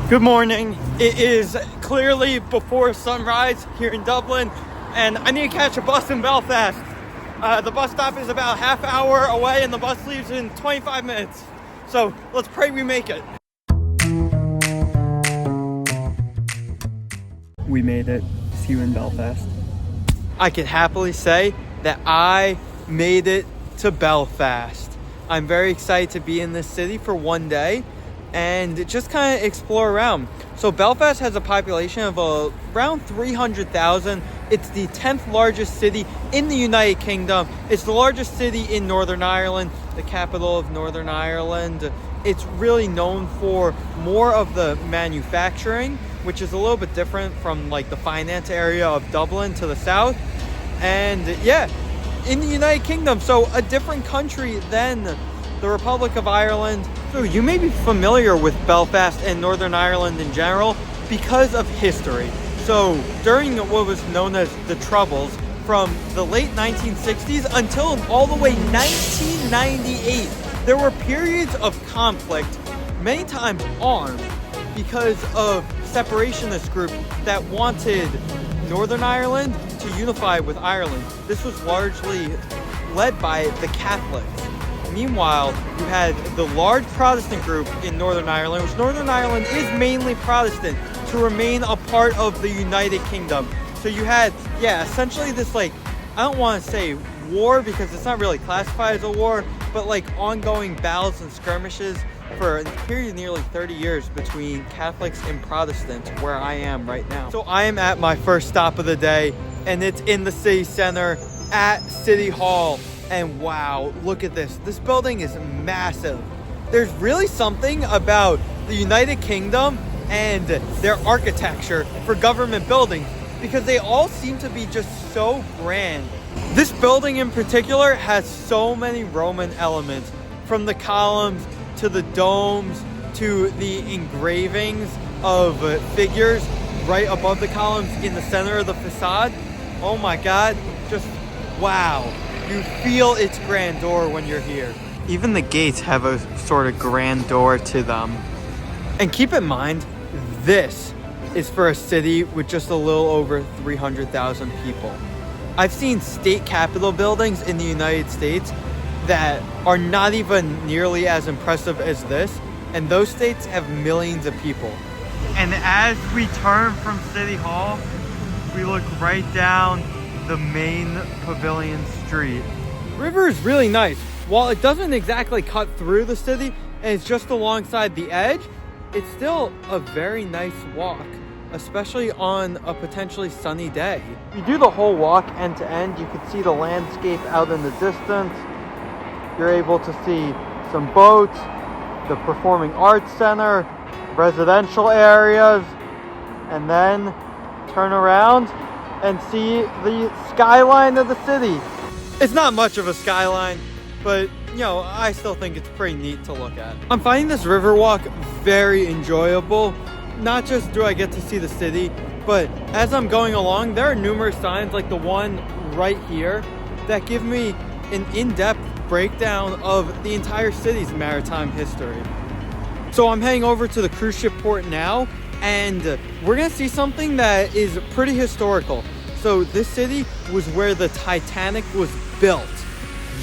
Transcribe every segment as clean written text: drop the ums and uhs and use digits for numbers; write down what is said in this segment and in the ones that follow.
Good morning. It is clearly before sunrise here in Dublin, and I need to catch a bus in Belfast. The bus stop is about a half hour away, and the bus leaves in 25 minutes. So let's pray we make it. We made it. See you in Belfast. I can happily say that I made it to Belfast. I'm very excited to be in this city for one day and just kind of explore around. So Belfast has a population of around 300,000. It's the 10th largest city in the United Kingdom. It's the largest city in Northern Ireland, the capital of Northern Ireland. It's really known for more of the manufacturing, which is a little bit different from like the finance area of Dublin to the south. And yeah, in the United Kingdom, so a different country than the Republic of Ireland. So you may be familiar with Belfast and Northern Ireland in general because of history. So during what was known as the Troubles, from the late 1960s until all the way 1998, there were periods of conflict, many times armed, because of separationist groups that wanted Northern Ireland to unify with Ireland. This was largely led by the Catholics. Meanwhile, you had the large Protestant group in Northern Ireland, which Northern Ireland is mainly Protestant, to remain a part of the United Kingdom. So you had, essentially this I don't want to say war because it's not really classified as a war, but ongoing battles and skirmishes for a period of nearly 30 years between Catholics and Protestants, where I am right now. So I am at my first stop of the day, and it's in the city center at City Hall. And wow, look at this. This building is massive. There's really something about the United Kingdom and their architecture for government buildings because they all seem to be just so grand. This building in particular has so many Roman elements, from the columns to the domes to the engravings of figures right above the columns in the center of the facade. Oh my God, just wow. You feel its grandeur when you're here. Even the gates have a sort of grandeur to them. And keep in mind, this is for a city with just a little over 300,000 people. I've seen state capitol buildings in the United States that are not even nearly as impressive as this, and those states have millions of people. And as we turn from City Hall, we look right down the main pavilion street. The river is really nice. While it doesn't exactly cut through the city and it's just alongside the edge, it's still a very nice walk, especially on a potentially sunny day. If you do the whole walk end to end, you can see the landscape out in the distance. You're able to see some boats, the Performing Arts Center, residential areas, and then turn around and see the skyline of the city. It's not much of a skyline, but I still think it's pretty neat to look at. I'm finding this river walk very enjoyable. Not just do I get to see the city, but as I'm going along, there are numerous signs like the one right here that give me an in-depth breakdown of the entire city's maritime history. So I'm heading over to the cruise ship port now, and we're gonna see something that is pretty historical. So this city was where the Titanic was built.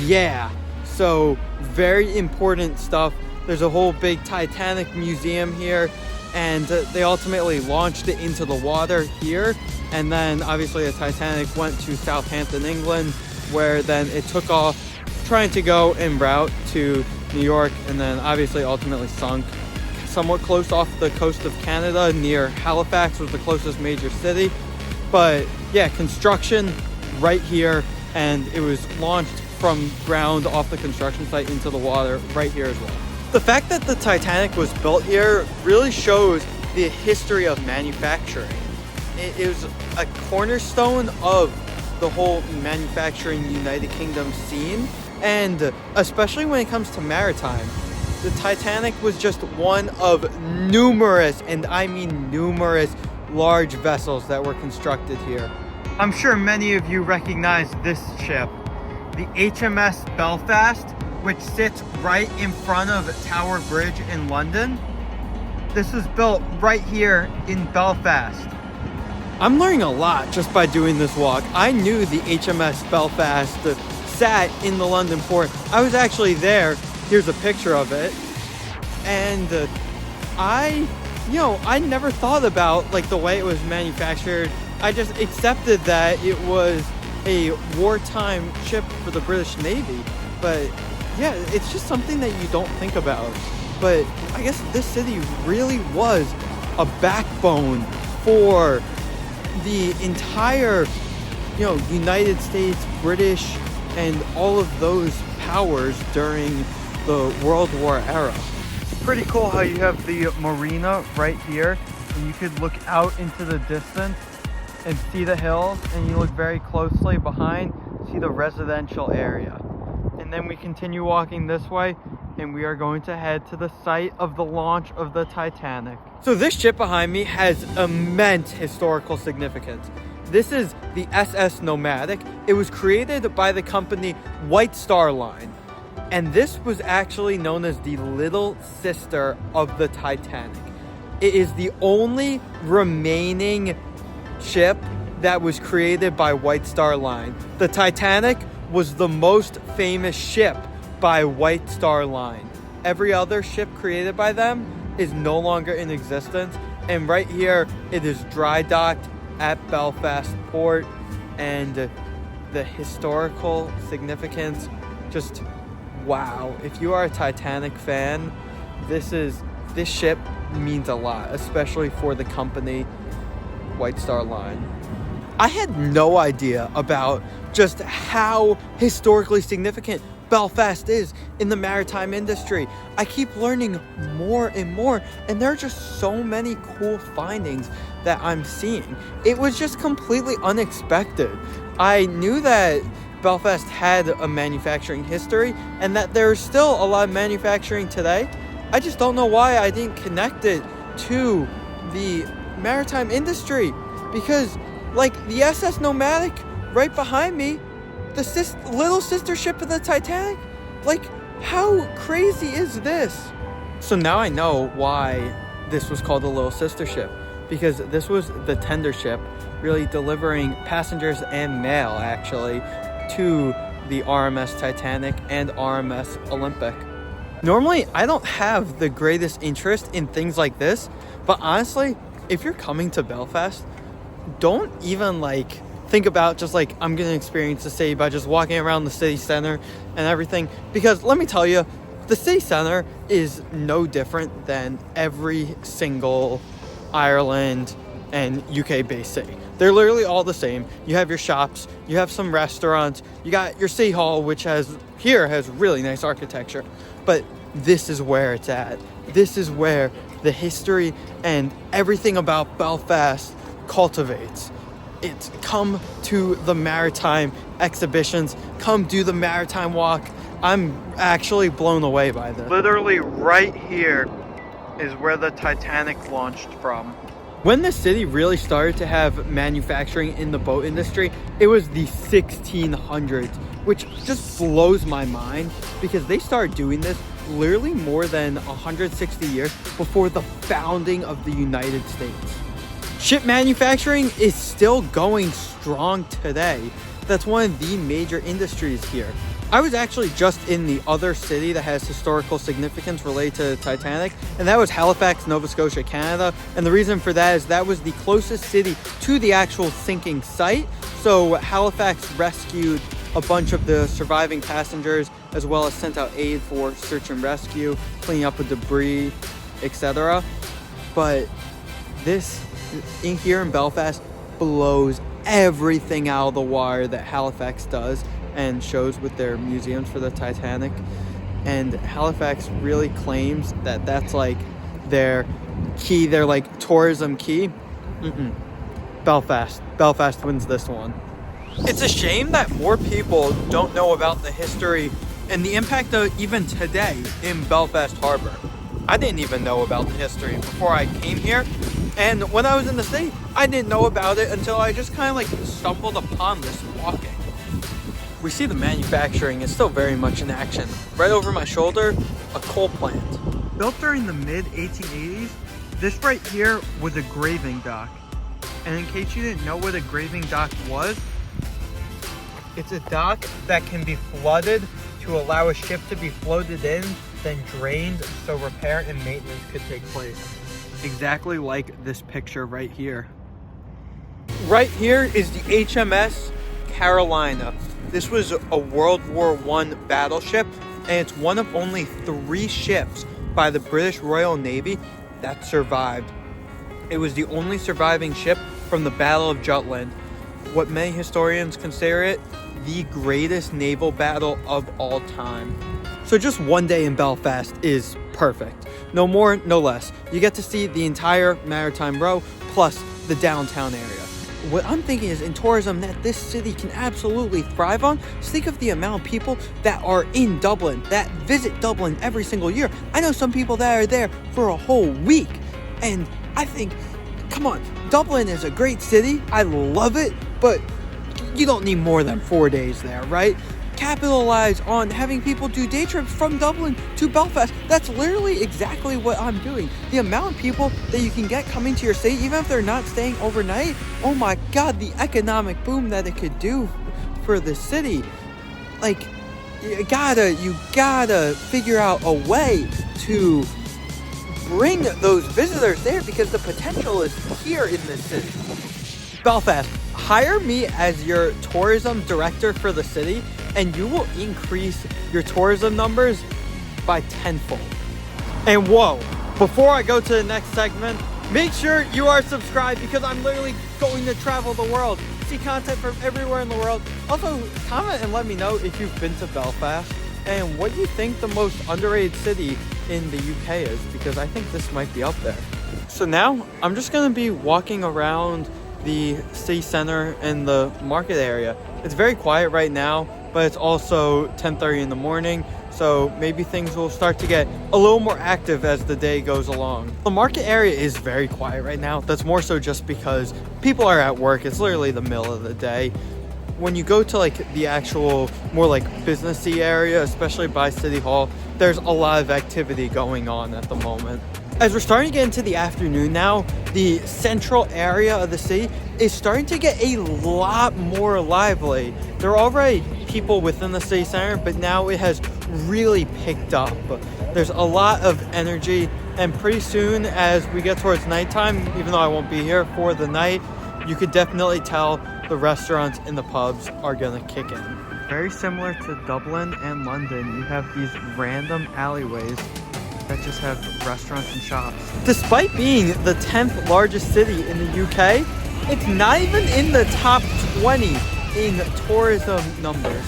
Yeah, so very important stuff. There's a whole big Titanic museum here, and they ultimately launched it into the water here. And then obviously the Titanic went to Southampton, England, where then it took off trying to go en route to New York, and then obviously ultimately sunk somewhat close off the coast of Canada near Halifax, was the closest major city. But yeah, construction right here, and it was launched from ground off the construction site into the water right here as well. The fact that the Titanic was built here really shows the history of manufacturing. It was a cornerstone of the whole manufacturing United Kingdom scene, and especially when it comes to maritime. The Titanic was just one of numerous, and I mean numerous, large vessels that were constructed here. I'm sure many of you recognize this ship, the HMS Belfast, which sits right in front of Tower Bridge in London. This was built right here in Belfast. I'm learning a lot just by doing this walk. I knew the HMS Belfast sat in the London port. I was actually there. Here's a picture of it. And I never thought about like the way it was manufactured. I just accepted that it was a wartime ship for the British Navy. But yeah, it's just something that you don't think about. But I guess this city really was a backbone for the entire, United States, British, and all of those powers during the World War era. Pretty cool how you have the marina right here, and you could look out into the distance and see the hills, and you look very closely behind, see the residential area. And then we continue walking this way, and we are going to head to the site of the launch of the Titanic. So this ship behind me has immense historical significance. This is the SS Nomadic. It was created by the company White Star Line. And this was actually known as the little sister of the Titanic. It is the only remaining ship that was created by White Star Line. The Titanic was the most famous ship by White Star Line. Every other ship created by them is no longer in existence. And right here, it is dry docked at Belfast Port. And the historical significance, just wow. If you are a Titanic fan, this ship means a lot, especially for the company White Star Line. I had no idea about just how historically significant Belfast is in the maritime industry. I keep learning more and more, and there are just so many cool findings that I'm seeing. It was just completely unexpected. I knew that Belfast had a manufacturing history and that there's still a lot of manufacturing today. I just don't know why I didn't connect it to the maritime industry, because like the SS Nomadic right behind me, the little sister ship of the Titanic, like how crazy is this? So now I know why this was called the little sister ship, because this was the tender ship really delivering passengers and mail actually to the RMS Titanic and RMS Olympic. Normally, I don't have the greatest interest in things like this, but honestly, if you're coming to Belfast, don't even think about just I'm gonna experience the city by just walking around the city center and everything, because let me tell you, the city center is no different than every single Ireland and UK based city. They're literally all the same. You have your shops, you have some restaurants, you got your city hall, which has really nice architecture, but this is where it's at. This is where the history and everything about Belfast cultivates. It's come to the maritime exhibitions, come do the maritime walk. I'm actually blown away by this. Literally right here is where the Titanic launched from. When the city really started to have manufacturing in the boat industry, it was the 1600s, which just blows my mind because they started doing this literally more than 160 years before the founding of the United States. Ship manufacturing is still going strong today. That's one of the major industries here. I was actually just in the other city that has historical significance related to the Titanic, and that was Halifax, Nova Scotia, Canada. And the reason for that is that was the closest city to the actual sinking site. So Halifax rescued a bunch of the surviving passengers, as well as sent out aid for search and rescue, cleaning up with debris, etc. But this in here in Belfast blows everything out of the water that Halifax does and shows with their museums for the Titanic. And Halifax really claims that that's their key, their tourism key. Belfast wins this one. It's a shame that more people don't know about the history and the impact of even today in Belfast Harbor. I didn't even know about the history before I came here, and when I was in the city, I didn't know about it until I just kind of stumbled upon this walking. We see the manufacturing is still very much in action. Right over my shoulder, a coal plant. Built during the mid-1880s, This right here was a graving dock. And in case you didn't know what a graving dock was, it's a dock that can be flooded to allow a ship to be floated in, then drained so repair and maintenance could take place. Exactly like this picture right here. Right here is the HMS Carolina. This was a World War I battleship, and it's one of only 3 ships by the British Royal Navy that survived. It was the only surviving ship from the Battle of Jutland, what many historians consider it the greatest naval battle of all time. So just one day in Belfast is perfect. No more, no less. You get to see the entire Maritime Row plus the downtown area. What I'm thinking is in tourism that this city can absolutely thrive on. Just think of the amount of people that are in Dublin, that visit Dublin every single year. I know some people that are there for a whole week. And I think, come on, Dublin is a great city. I love it, but you don't need more than 4 days there, right? Capitalize on having people do day trips from Dublin to Belfast. That's literally exactly what I'm doing. The amount of people that you can get coming to your city, even if they're not staying overnight, oh my God, the economic boom that it could do for the city. Like, you gotta figure out a way to bring those visitors there because the potential is here in this city. Belfast, hire me as your tourism director for the city and you will increase your tourism numbers by tenfold. And whoa, before I go to the next segment, make sure you are subscribed because I'm literally going to travel the world, see content from everywhere in the world. Also, comment and let me know if you've been to Belfast and what you think the most underrated city in the UK is, because I think this might be up there. So now I'm just gonna be walking around the city center and the market area. It's very quiet right now, but it's also 10:30 in the morning, so maybe things will start to get a little more active as the day goes along. The market area is very quiet right now. That's more so just because people are at work. It's literally the middle of the day. When you go to like the actual more like businessy area, especially by City Hall, there's a lot of activity going on at the moment. As we're starting to get into the afternoon now, the central area of the city is starting to get a lot more lively. There are already people within the city center, but now it has really picked up. There's a lot of energy, and pretty soon as we get towards nighttime, even though I won't be here for the night, you could definitely tell the restaurants and the pubs are gonna kick in. Very similar to Dublin and London, you have these random alleyways that just have restaurants and shops. Despite being the 10th largest city in the UK, it's not even in the top 20 in tourism numbers.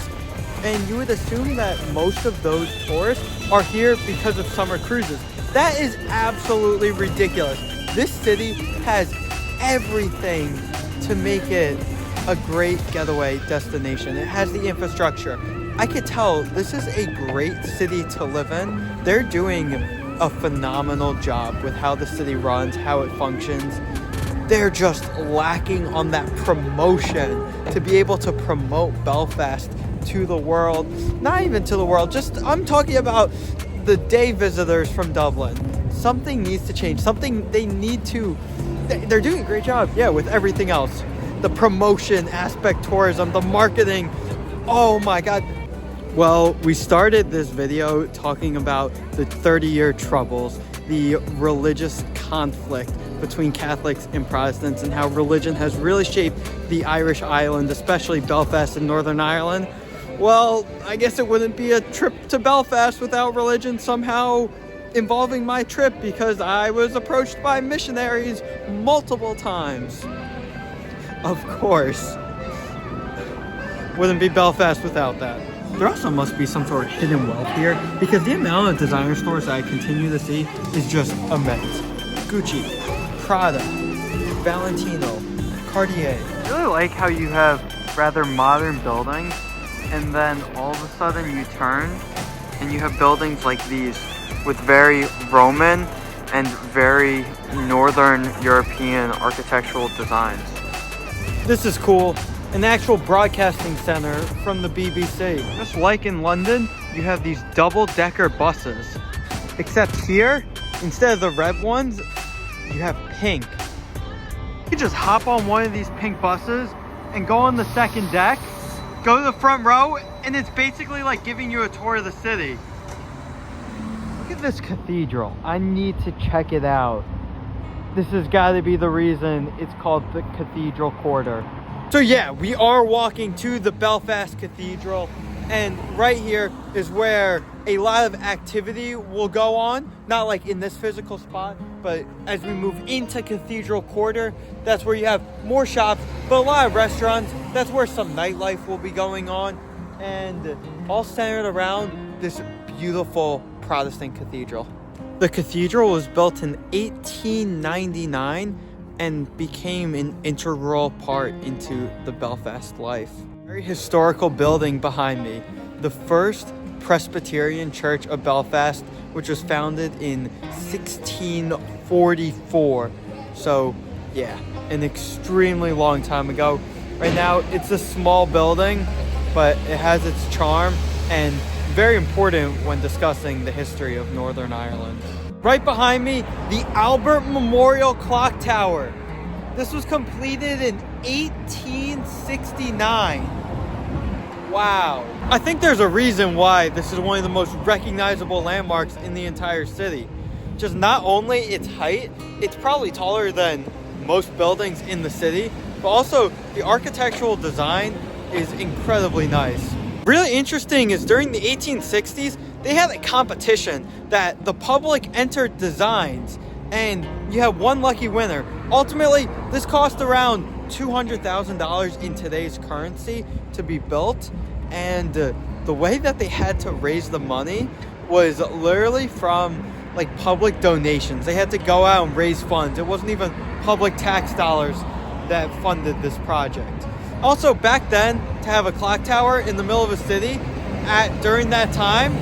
And you would assume that most of those tourists are here because of summer cruises. That is absolutely ridiculous. This city has everything to make it a great getaway destination. It has the infrastructure. I could tell this is a great city to live in. They're doing a phenomenal job with how the city runs, how it functions. They're just lacking on that promotion to be able to promote Belfast to the world. Not even to the world, just I'm talking about the day visitors from Dublin. Something needs to change. Something they need to, they're doing a great job, yeah, with everything else. The promotion aspect, tourism, the marketing. Oh my God. Well, we started this video talking about the 30-year troubles, the religious conflict between Catholics and Protestants, and how religion has really shaped the Irish island, especially Belfast and Northern Ireland. Well, I guess it wouldn't be a trip to Belfast without religion somehow involving my trip, because I was approached by missionaries multiple times. Of course. Wouldn't be Belfast without that. There also must be some sort of hidden wealth here, because the amount of designer stores that I continue to see is just immense. Gucci, Prada, Valentino, Cartier. I really like how you have rather modern buildings, and then all of a sudden you turn and you have buildings like these with very Roman and very Northern European architectural designs. This is cool. An actual broadcasting center from the BBC. Just like in London, you have these double-decker buses. Except here, instead of the red ones, you have pink. You can just hop on one of these pink buses and go on the second deck, go to the front row, and it's basically like giving you a tour of the city. Look at this cathedral. I need to check it out. This has got to be the reason it's called the Cathedral Quarter. So yeah, we are walking to the Belfast Cathedral, and right here is where a lot of activity will go on. Not like in this physical spot, but as we move into Cathedral Quarter, that's where you have more shops, but a lot of restaurants. That's where some nightlife will be going on, and all centered around this beautiful Protestant cathedral. The cathedral was built in 1899 and became an integral part into the Belfast life. Very historical building behind me. The first Presbyterian Church of Belfast, which was founded in 1644. So yeah, an extremely long time ago. Right now it's a small building, but it has its charm and very important when discussing the history of Northern Ireland. Right behind me, the Albert Memorial Clock Tower. This was completed in 1869. Wow. I think there's a reason why this is one of the most recognizable landmarks in the entire city. Just not only its height, it's probably taller than most buildings in the city, but also the architectural design is incredibly nice. Really interesting is during the 1860s, they had a competition that the public entered designs, and you had one lucky winner. Ultimately, this cost around $200,000 in today's currency to be built, and the way that they had to raise the money was literally from like public donations. They had to go out and raise funds. It wasn't even public tax dollars that funded this project. Also, back then, to have a clock tower in the middle of a city during that time,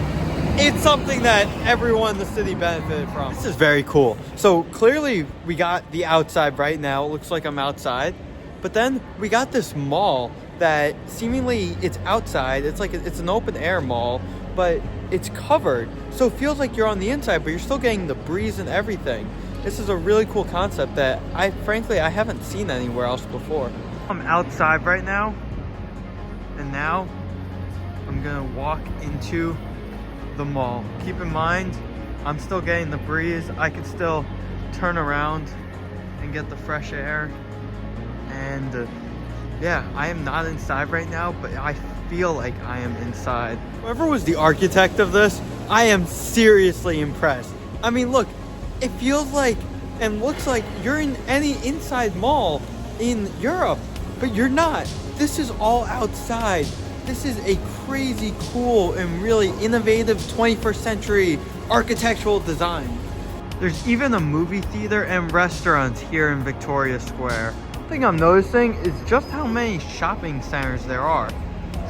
it's something that everyone in the city benefited from. This is very cool. So clearly we got the outside right now. It looks like I'm outside. But then we got this mall that seemingly it's outside. It's like it's an open air mall, but it's covered. So it feels like you're on the inside, but you're still getting the breeze and everything. This is a really cool concept that I haven't seen anywhere else before. I'm outside right now, and now I'm gonna walk into the mall. Keep in mind, I'm still getting the breeze. I can still turn around and get the fresh air. And yeah, I am not inside right now, but I feel like I am inside. Whoever was the architect of this, I am seriously impressed. I mean, look, it feels like and looks like you're in any inside mall in Europe, but you're not. This is all outside. This is a crazy cool and really innovative 21st century architectural design. There's even a movie theater and restaurants here in Victoria Square. The thing I'm noticing is just how many shopping centers there are.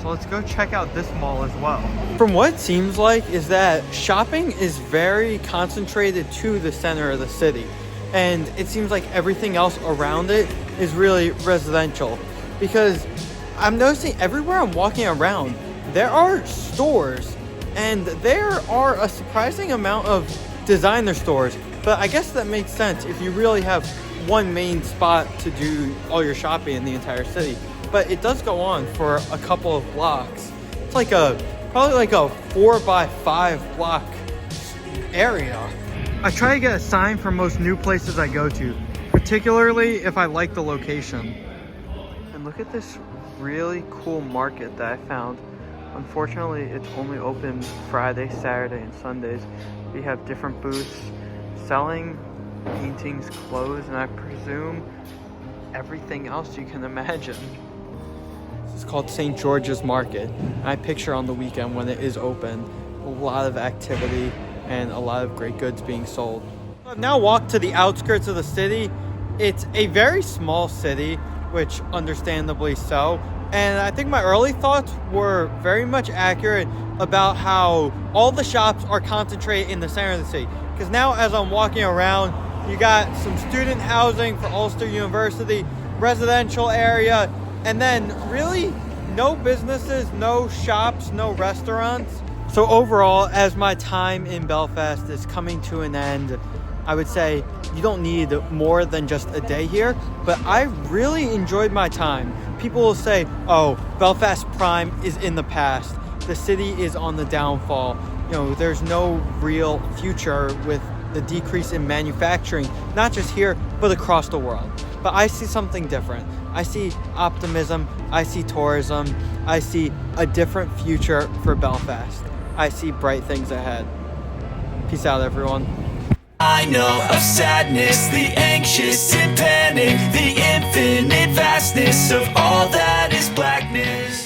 So let's go check out this mall as well. From what it seems like is that shopping is very concentrated to the center of the city. And it seems like everything else around it is really residential. Because I'm noticing everywhere I'm walking around, there are stores. And there are a surprising amount of designer stores. But I guess that makes sense if you really have one main spot to do all your shopping in the entire city. But it does go on for a couple of blocks. It's like probably like a 4x5 block area. I try to get a sign for most new places I go to, particularly if I like the location. And look at this really cool market that I found. Unfortunately, it's only open Friday, Saturday, and Sundays. We have different booths selling paintings, clothes, and I presume everything else you can imagine. This is called St. George's Market. I picture on the weekend when it is open, a lot of activity and a lot of great goods being sold. I've now walked to the outskirts of the city. It's a very small city, which understandably so. And I think my early thoughts were very much accurate about how all the shops are concentrated in the center of the city. Because now as I'm walking around, you got some student housing for Ulster University, residential area, and then really no businesses, no shops, no restaurants. So overall, as my time in Belfast is coming to an end, I would say you don't need more than just a day here, but I really enjoyed my time. People will say, oh, Belfast Prime is in the past. The city is on the downfall. There's no real future with the decrease in manufacturing, not just here, but across the world. But I see something different. I see optimism. I see tourism. I see a different future for Belfast. I see bright things ahead. Peace out, everyone. I know of sadness, the anxious and panic, the infinite vastness of all that is blackness.